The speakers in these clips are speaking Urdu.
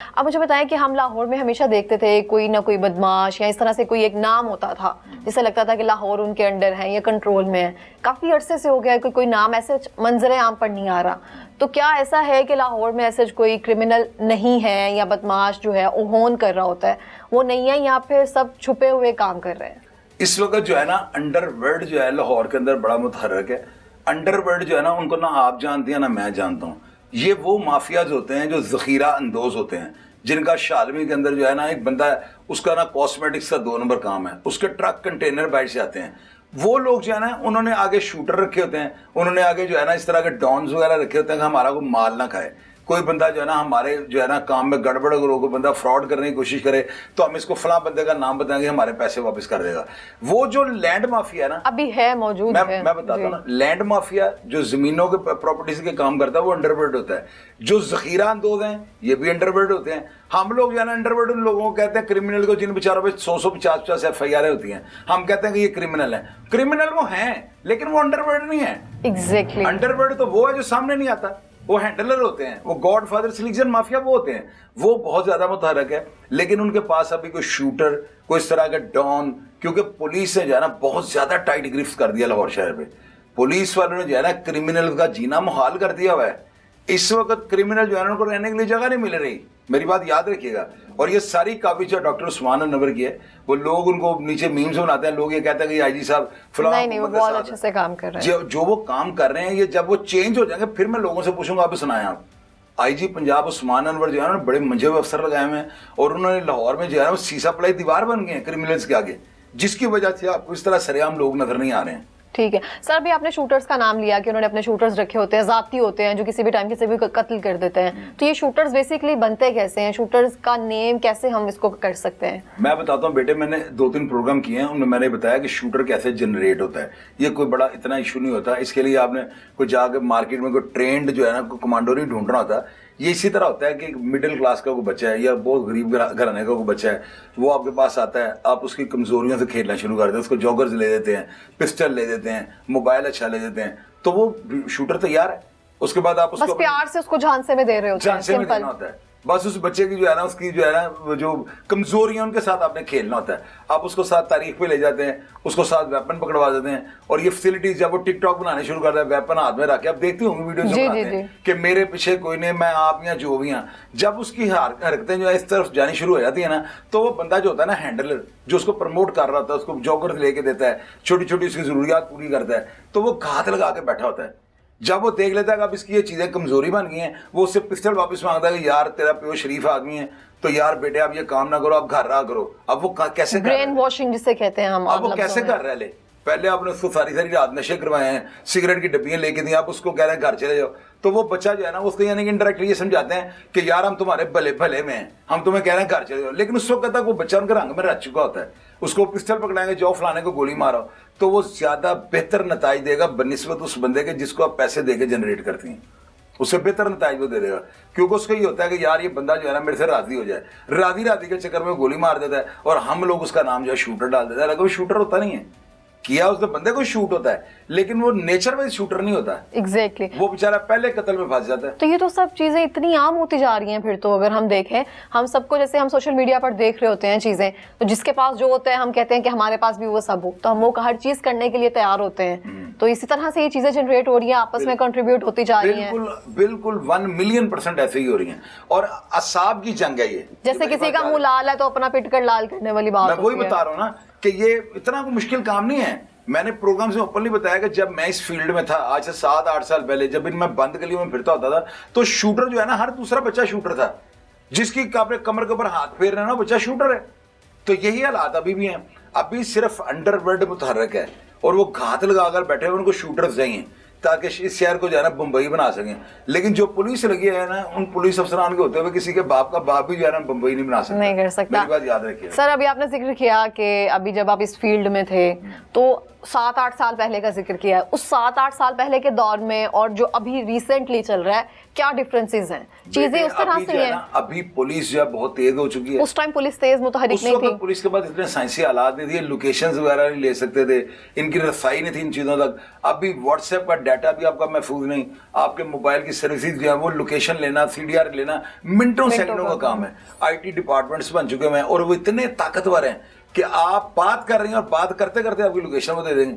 اب مجھے بتائیں کہ ہم لاہور میں ہمیشہ دیکھتے تھے کوئی نہ کوئی بدماش یا اس طرح سے کوئی ایک نام ہوتا تھا جسے لگتا تھا کہ لاہور ان کے انڈر ہے یا کنٹرول میں ہے. کافی عرصے سے ہو گیا کہ کوئی نام ایسے منظر عام پر نہیں آ رہا. تو کیا ایسا ہے کہ لاہور میں ایسے کوئی کرمنل نہیں ہے یا بدماش جو ہے اوہون کر رہا ہوتا ہے وہ نہیں ہے یا پھر سب چھپے ہوئے کام کر رہے ہیں؟ اس وقت جو ہے نا انڈر ورلڈ جو ہے لاہور کے اندر بڑا متحرک ہے. انڈر ورلڈ جو ہے نا ان کو نہ آپ جانتے ہیں نہ میں جانتا ہوں. یہ وہ مافیاز ہوتے ہیں جو ذخیرہ اندوز ہوتے ہیں, جن کا شالمی کے اندر جو ہے نا ایک بندہ ہے, اس کا نا کاسمیٹکس کا 2 نمبر کام ہے, اس کے ٹرک کنٹینر باہر سے آتے ہیں. وہ لوگ جو ہے نا انہوں نے آگے شوٹر رکھے ہوتے ہیں, انہوں نے آگے جو ہے نا اس طرح کے ڈانز وغیرہ رکھے ہوتے ہیں کہ ہمارا کوئی مال نہ کھائے. کوئی بندہ جو ہے نا ہمارے جو ہے نا کام میں گڑبڑ اگر کوئی بندہ فراڈ کرنے کی کوشش کرے تو ہم اس کو فلاں بندے کا نام بتائیں گے, ہمارے پیسے واپس کر دے گا. وہ جو لینڈ مافیا ہے نا ابھی ہے موجود ہے, میں بتاتا ہوں نا, لینڈ مافیا جو زمینوں کے پراپرٹیز کے کام کرتا ہے وہ انڈر ورلڈ ہوتا ہے. جو ذخیرہ اندوز ہیں یہ بھی انڈر ورلڈ ہوتے ہیں. ہم لوگ جو ہے نا انڈر ورلڈ ان لوگوں کو کہتے ہیں کرمنل کو جن بیچاروں پہ 100-150 ایف آئی آر ہوتی ہیں, ہم کہتے ہیں کہ یہ کرمنل ہیں. کرمنل وہ ہیں لیکن وہ انڈر ورلڈ نہیں ہے. ایگزیکٹلی انڈر ورلڈ تو وہ ہے جو سامنے نہیں آتا, وہ ہینڈلر ہوتے ہیں, وہ گاڈ فادر سلیکشن مافیا وہ ہوتے ہیں. وہ بہت زیادہ متحرک ہے لیکن ان کے پاس ابھی کوئی شوٹر, کوئی اس طرح کا ڈان, کیونکہ پولیس نے جو ہے نا بہت زیادہ ٹائٹ گرفت کر دیا لاہور شہر پہ. پولیس والوں نے جو ہے نا کرمنل کا جینا محال کر دیا ہوا ہے. اس وقت کرمنل جو ہے نا ان کو رہنے کے لیے جگہ نہیں مل رہی. میری بات یاد رکھیے گا. اور یہ ساری کاوش جو ڈاکٹر عثمان انور کی ہے, وہ لوگ ان کو نیچے میمز بناتے ہیں, لوگ یہ کہتے ہیں کہ آئی جی صاحب فلاں نہیں, وہ بہت اچھے سے کام کر رہے ہیں. جو وہ کام کر رہے ہیں یہ جب وہ چینج ہو جائیں گے پھر میں لوگوں سے پوچھوں گا آپ سنائیں. آپ آئی جی پنجاب عثمان انور جو ہے نا بڑے منجے ہوئے افسر لگائے ہوئے ہیں اور انہوں نے لاہور میں جو ہے نا سیسا پلائی دیوار بن گئے ہیں کرمنلز کے آگے, جس کی وجہ سے آپ کو اس طرح سرعام لوگ نظر نہیں آ رہے ہیں. ٹھیک ہے سر, ابھی آپ نے شوٹرز کا نام لیا کہ انہوں نے اپنے شوٹرز رکھے ہوتے ہیں, ذاتی ہوتے ہیں, جو کسی بھی ٹائم کسی بھی قتل کر دیتے ہیں. تو یہ شوٹرز بیسیکلی بنتے کیسے ہیں؟ شوٹرز کا نیم کیسے ہم اس کو کر سکتے ہیں؟ میں بتاتا ہوں بیٹے, میں نے 2-3 پروگرام کیے ہیں, ان میں میں نے بتایا کہ شوٹر کیسے جنریٹ ہوتا ہے. یہ کوئی بڑا اتنا ایشو نہیں ہوتا. اس کے لیے آپ نے کوئی جا کے مارکیٹ میں کوئی ٹرینڈ جو ہے نا کوئی کمانڈو نہیں ڈھونڈنا ہوتا. یہ اسی طرح ہوتا ہے کہ مڈل کلاس کا کوئی بچہ ہے یا بہت غریب گھرانے کا کوئی بچہ ہے, وہ آپ کے پاس آتا ہے, آپ اس کی کمزوریوں سے کھیلنا شروع کر دیتے ہیں. اس کو جاگرز لے دیتے ہیں, پسٹل لے دیتے ہیں, موبائل اچھا لے دیتے ہیں, تو وہ شوٹر تیار ہے. اس کے بعد آپ اس کو بس پیار سے اس کو جھانسے میں دے رہے ہوتے ہیں, جھانسے میں دینا ہوتا ہے. بس اس بچے کی جو ہے نا اس کی جو ہے نا جو کمزوریاں ان کے ساتھ آپ نے کھیلنا ہوتا ہے. آپ اس کو ساتھ تاریخ پہ لے جاتے ہیں, اس کو ساتھ ویپن پکڑوا دیتے ہیں, اور یہ فیسلٹیز جب وہ ٹک ٹاک بنانے شروع کرتا ہے ویپن ہاتھ میں رکھ کے, آپ دیکھتے ہوں گے ویڈیوز بناتے ہیں کہ میرے پیچھے کوئی نہیں, میں آپ یا جو بھی ہیں. جب اس کی حرکتیں جو ہے اس طرف جانی شروع ہو جاتی ہیں نا, تو وہ بندہ جو ہوتا ہے نا ہینڈلر, جو اس کو پروموٹ کر رہا ہوتا ہے, اس کو جوگر لے کے دیتا ہے, چھوٹی چھوٹی اس کی ضروریات پوری کرتا ہے, تو وہ گھات لگا کے بیٹھا ہوتا ہے. جب وہ دیکھ لیتا ہے کہ اب اس کی یہ چیزیں کمزوری بن گئی ہیں, وہ اس سے پسٹل واپس مانگتا ہے کہ یار تیرا پیو شریف آدمی ہے تو یار بیٹے آپ یہ کام نہ کرو, آپ گھر رہا کرو. اب وہ کیسے برین واشنگ جسے کہتے ہیں ہم, اب وہ کیسے کر رہے لے. پہلے آپ نے اس کو ساری رات نشے کروائے ہیں, سگریٹ کی ڈبیاں لے کے دی, آپ اس کو کہہ رہے ہیں گھر چلے جاؤ. تو وہ بچہ جو ہے نا اس کو یعنی کہ انڈائریکٹلی یہ سمجھاتے ہیں کہ یار ہم تمہارے بھلے میں ہیں, ہم تمہیں کہہ رہے ہیں گھر چلے جاؤ. لیکن اس وقت تک وہ بچہ ان کے رنگ میں رچ چکا ہوتا ہے. اس کو پسٹل پکڑائیں گے, جو فلانے کو گولی مارو, تو وہ زیادہ بہتر نتائج دے گا بنسبت اس بندے کے جس کو آپ پیسے دے کے جنریٹ کرتی ہیں. اس سے بہتر نتائج وہ دے دے گا, کیونکہ اس کا یہ ہوتا ہے کہ یار یہ بندہ جو ہے نا میرے سے راضی ہو جائے. راضی کے چکر میں گولی مار دیتا ہے اور ہم لوگ اس کا نام جو ہے شوٹر ڈال دیتا ہے. لیکن وہ شوٹر ہوتا نہیں ہے, کیا اس نے بندے کو شوٹ ہوتا ہے لیکن وہ نیچر میں شوٹر نہیں ہوتا. ایگزیکٹلی وہ بیچارہ پہلے قتل میں پھنس جاتا ہے. تو یہ تو سب چیزیں اتنی عام ہوتی جا رہی ہیں. پھر تو اگر ہم دیکھیں, ہم سب کو جیسے ہم سوشل میڈیا پر دیکھ رہے ہوتے ہیں چیزیں, تو جس کے پاس جو ہوتا ہے ہم کہتے ہیں کہ ہمارے پاس بھی وہ سب ہو, تو ہم وہ ہر چیز کرنے کے لیے تیار ہوتے ہیں. تو اسی طرح سے یہ چیزیں جنریٹ ہو رہی ہیں, آپس میں کنٹریبیوٹ ہوتی جا رہی ہیں. بالکل 1,000,000% ایسے ہی ہو رہی ہیں. اور اعصاب کی جنگ ہے یہ. جیسے کسی کا منہ لال ہے تو اپنا پٹ کر لال کرنے والی بات ہوتی ہے. میں وہی بتا رہا ہوں نا کہ یہ اتنا کوئی مشکل کام نہیں ہے. میں نے پروگرام سے اوپنلی بتایا کہ جب میں اس فیلڈ میں تھا آج سے 7-8 سال پہلے, جب میں بند گلیوں میں پھرتا ہوتا تھا, تو شوٹر جو ہے نا ہر دوسرا بچہ شوٹر تھا. جس کی کمر کے اوپر ہاتھ پھیر رہے ہیں نا بچہ شوٹر ہے. تو یہی حالات ابھی بھی ہیں. ابھی صرف انڈر ورلڈ متحرک ہے اور وہ گھات لگا کر بیٹھے ہوئے, ان کو شوٹرز چاہیے تاکہ اس شہر کو جو ہے نا بمبئی بنا سکیں. لیکن جو پولیس لگی ہے نا, ان پولیس افسران کے ہوتے ہوئے کسی کے باپ کا باپ بھی جو ہے نا بمبئی نہیں بنا سکتا, نہیں کر سکتا. میری بات یاد رکھیے سر, ابھی آپ نے ذکر کیا کہ ابھی جب آپ اس فیلڈ میں تھے تو 7-8 سال پہلے کا ذکر کیا ہے, اس 7-8 سال پہلے کے دور میں اور جو ابھی ریسنٹلی چل رہا ہے, کیا ڈفرینسز ہیں؟ چیزیں اس طرح سے ہیں. ابھی پولیس جو ہے بہت تیز ہو چکی ہے. اس ٹائم پولیس تیز متحرک نہیں تھی. پولیس کے پاس اتنے سائنسی آلات نہیں تھے, لوکیشنز وغیرہ نہیں لے سکتے تھے, ان کی رسائی نہیں تھی ان چیزوں تک. ابھی واٹس ایپ کا ڈیٹا بھی آپ کا محفوظ نہیں, آپ کے موبائل کی سروسز جو ہے وہ لوکیشن لینا, CDR لینا منٹوں سیکنڈوں کا کام ہے. IT ڈپارٹمنٹس بن چکے ہیں اور وہ اتنے طاقتور ہیں کہ آپ بات کر رہے ہیں اور بات کرتے کرتے آپ کی لوکیشن وہ دے دیں گے.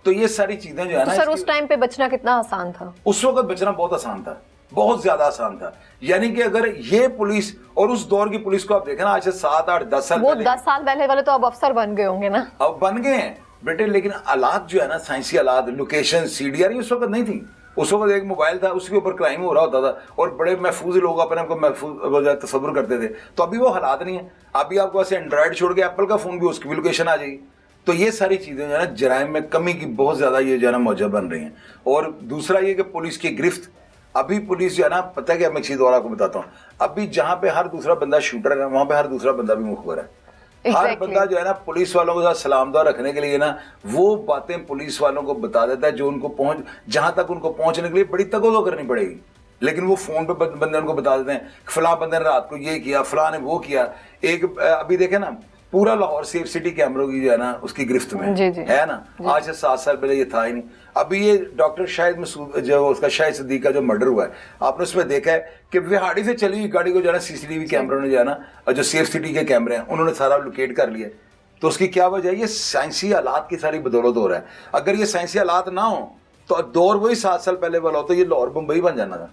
تو یہ ساری چیزیں جو ہے نا, سر اس ٹائم پہ بچنا کتنا آسان تھا؟ اس وقت بچنا بہت آسان تھا, بہت زیادہ آسان تھا. یعنی کہ اگر یہ پولیس اور اس دور کی پولیس کو آپ دیکھیں نا, آج سے 7-8-10 سال وہ 10 سال پہلے والے تو اب افسر بن گئے ہوں گے نا. اب بن گئے ہیں بیٹے, لیکن آلات جو ہے نا, سائنسی آلات, لوکیشن, CDR اس وقت نہیں تھی. اس وقت ایک موبائل تھا, اس کے اوپر کرائم ہو رہا ہوتا تھا اور بڑے محفوظ لوگ اپنے آپ کو محفوظ تصور کرتے تھے. تو ابھی وہ حالات نہیں ہیں. ابھی آپ کو ایسے اینڈرائڈ چھوڑ کے ایپل کا فون بھی, اس کی بھی لوکیشن آ جائے گی. تو یہ ساری چیزیں جو ہے نا, جرائم میں کمی کی بہت زیادہ یہ جو ہے نا موجہ بن رہی ہیں. اور دوسرا یہ کہ پولیس کی گرفت, ابھی پولیس جو ہے نا, پتہ ہے کہ میں ایک چیز اور آپ کو بتاتا ہوں, ابھی جہاں پہ ہر دوسرا بندہ شوٹر ہے وہاں پہ ہر دوسرا بندہ بھی مخبر ہے. ہر بندہ جو ہے نا پولیس والوں کے ساتھ سلام دعا رکھنے کے لیے نا, وہ باتیں پولیس والوں کو بتا دیتا ہے جو ان کو جہاں تک ان کو پہنچنے کے لیے بڑی تگودو کرنی پڑے گی. لیکن وہ فون پہ بندے ان کو بتا دیتے ہیں فلاں بندے نے رات کو یہ کیا, فلاں نے وہ کیا. ایک ابھی دیکھیں نا, پورا لاہور سیف سٹی کیمروں کی جو ہے نا اس کی گرفت میں ہے نا. آج سے 7 سال پہلے یہ تھا ہی نہیں. ابھی یہ ڈاکٹر شاہد مسعود جو اس کا شاہد صدیق کا جو مرڈر ہوا ہے, آپ نے اس میں دیکھا ہے کہ وہاڑی سے چلی ہوئی گاڑی کو جو ہے نا CCTV کیمروں نے جو ہے نا, جو سیف سٹی کے کیمرے ہیں انہوں نے سارا لوکیٹ کر لیا. تو اس کی کیا وجہ ہے؟ یہ سائنسی آلات کی ساری بدولت ہو رہا ہے. اگر یہ سائنسی آلات نہ ہوں تو دور وہی 7 سال پہلے والا ہوتا, یہ لاہور بمبئی بن جانا تھا.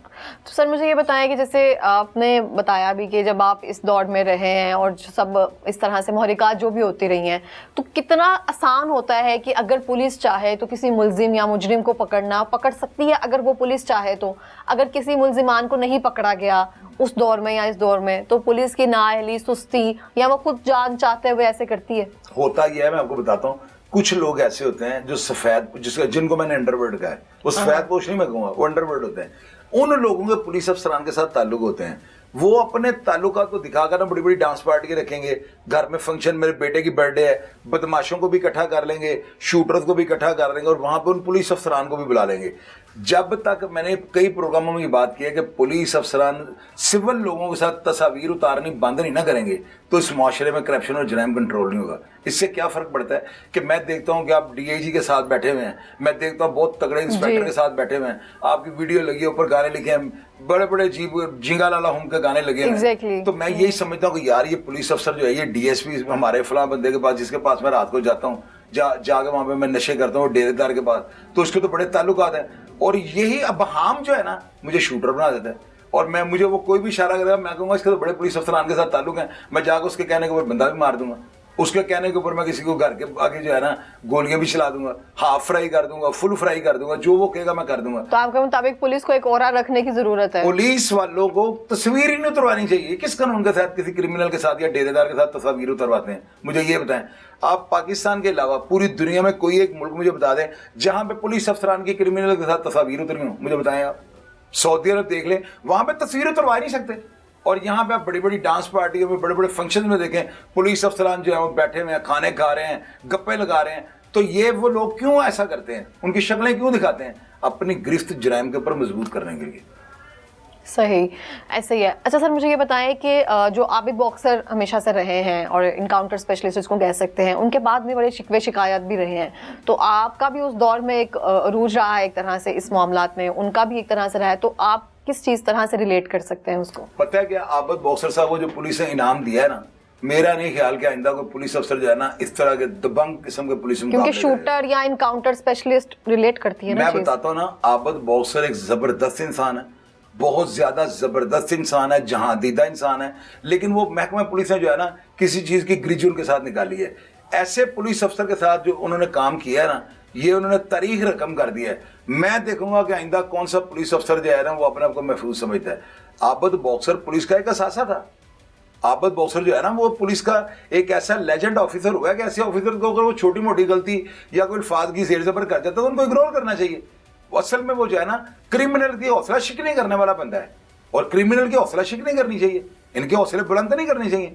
تو سر مجھے یہ بتائیں کہ جیسے آپ نے بتایا بھی کہ جب آپ اس دور میں رہے ہیں اور سب اس طرح سے محرکات جو بھی ہوتی رہی ہیں, تو کتنا آسان ہوتا ہے کہ اگر پولیس چاہے تو کسی ملزم یا مجرم کو پکڑ سکتی ہے اگر وہ پولیس چاہے تو. اگر کسی ملزمان کو نہیں پکڑا گیا اس دور میں یا اس دور میں, تو پولیس کی نااہلی, سستی, یا وہ خود جان چاہتے ہوئے ایسے کرتی ہے. ہوتا یہ ہے, میں آپ کو بتاتا ہوں, کچھ لوگ ایسے ہوتے ہیں جو سفید, جن کو میں نے انڈر ورلڈ کہا ہے, وہ سفید پوش نہیں میں کہوں گا, وہ انڈر ورلڈ ہوتے ہیں. ان لوگوں کے پولیس افسران کے ساتھ تعلق ہوتے ہیں, وہ اپنے تعلقات کو دکھا کر نا بڑی بڑی ڈانس پارٹی رکھیں گے, گھر میں فنکشن, میرے بیٹے کی برتھ ڈے ہے, بدماشوں کو بھی اکٹھا کر لیں گے, شوٹرز کو بھی اکٹھا کر لیں گے, اور وہاں پہ ان پولیس افسران کو بھی بلا لیں گے. جب تک میں نے کئی پروگراموں میں یہ بات کی ہے کہ پولیس افسران سول لوگوں کے ساتھ تصاویر اتارنی بند نہیں نہ کریں گے تو اس معاشرے میں کرپشن اور جرائم کنٹرول نہیں ہوگا. اس سے کیا فرق پڑتا ہے کہ میں دیکھتا ہوں کہ آپ DIG کے ساتھ بیٹھے ہوئے ہیں, میں دیکھتا ہوں بہت تگڑے انسپیکٹر کے ساتھ بیٹھے ہوئے ہیں, آپ کی ویڈیو لگی ہے, اوپر گانے لکھے ہیں, بڑے بڑے جھینگا لالا ہوم کے گانے لگے ہیں. تو میں یہی سمجھتا ہوں کہ یار یہ پولیس افسر جو ہے, یہ DSP ہمارے فلاں بندے کے پاس, جس کے پاس میں رات کو جاتا ہوں, جا کے وہاں پہ میں نشے کرتا ہوں ڈیرے دار کے پاس, تو اس کے تو بڑے تعلقات ہیں. اور یہی ابہام جو ہے نا مجھے شوٹر بنا دیتا ہے. اور مجھے وہ کوئی بھی اشارہ کرے گا, میں کہوں گا اس کے تو بڑے پولیس افسران کے ساتھ تعلق ہیں, میں جا کے اس کے کہنے کے اوپر بندہ بھی مار دوں گا, اس کے کہنے کے اوپر میں کسی کو گھر کے آگے جو ہے نا گولیاں بھی چلا دوں گا, ہاف فرائی کر دوں گا, فل فرائی کر دوں گا, جو وہ کہے گا میں کر دوں گا. تو آپ کے مطابق پولیس کو ایک اورا رکھنے کی ضرورت ہے. پولیس والوں کو تصویر ہی نہیں اتروانی چاہیے. کس قانون کے ساتھ کسی کرمنل کے ساتھ یا ڈیرے دار کے ساتھ تصاویر اترواتے ہیں؟ مجھے یہ بتائیں. آپ پاکستان کے علاوہ پوری دنیا میں کوئی ایک ملک مجھے بتا دیں جہاں پہ پولیس افسران کی کرمنل کے ساتھ تصاویر اتری ہوں, مجھے بتائیں آپ. سعودی عرب دیکھ لیں, وہاں پہ تصویر اتروا نہیں سکتے. اور یہاں پہ آپ بڑی بڑی ڈانس پارٹیوں میں, بڑے بڑے فنکشن میں دیکھیں پولیس افسران جو ہیں وہ بیٹھے ہوئے ہیں, کھانے کھا رہے ہیں, گپے لگا رہے ہیں. تو یہ وہ لوگ کیوں ایسا کرتے ہیں, ان کی شکلیں کیوں دکھاتے ہیں؟ اپنی گرفت جرائم کے اوپر مضبوط کرنے کے لیے. صحیح, ایسے ہی ہے. اچھا سر مجھے یہ بتائیں کہ جو عابد باکسر ہمیشہ سے رہے ہیں اور انکاؤنٹر اسپیشلسٹ اس کو کہہ سکتے ہیں, ان کے بعد بھی بڑے شکوے شکایات بھی رہے ہیں, تو آپ کا بھی اس دور میں ایک عروج رہا ہے ایک طرح سے اس معاملات میں, ان کا بھی ایک طرح سے رہا ہے, تو آپ کس چیز طرح سے ریلیٹ کر سکتے ہیں اس کو؟ پتہ ہے کہ عابد باکسر صاحب کو جو پولیس نے انعام دیا ہے نا, میرا نہیں خیال کہ آئندہ کوئی پولیس افسر جو ہے نا اس طرح کے دبنگ قسم کے پولیس کیونکہ شوٹر یا انکاؤنٹر اسپیشلسٹ ریلیٹ کرتی ہے نا. میں بتاتا ہوں نا, عابد باکسر ایک زبردست انسان ہے, بہت زیادہ زبردست انسان ہے, جہاں دیدہ انسان ہے, لیکن وہ محکمہ پولیس نے جو ہے نا کسی چیز کی گریج ان کے ساتھ نکالی ہے. ایسے پولیس افسر کے ساتھ جو انہوں نے کام کیا ہے نا, یہ انہوں نے تاریخ رقم کر دی ہے. میں دیکھوں گا کہ آئندہ کون سا پولیس افسر جو ہے نا وہ اپنے آپ کو محفوظ سمجھتا ہے. عابد باکسر پولیس کا ایک اثاثہ تھا. عابد باکسر جو ہے نا وہ پولیس کا ایک ایسا لیجنڈ آفیسر ہوا ہے کہ ایسے آفیسر کو اگر وہ چھوٹی موٹی غلطی یا کوئی الفاظ کی زیر زبر کر جاتا ہے تو ان کو اگنور کرنا چاہیے. اصل میں وہ جو ہے نا کرمنل کی حوصلہ شکنی کرنے والا بندہ ہے, اور کرمنل کی حوصلہ شکنی کرنی چاہیے, ان کے حوصلے بلند نہیں کرنی چاہیے.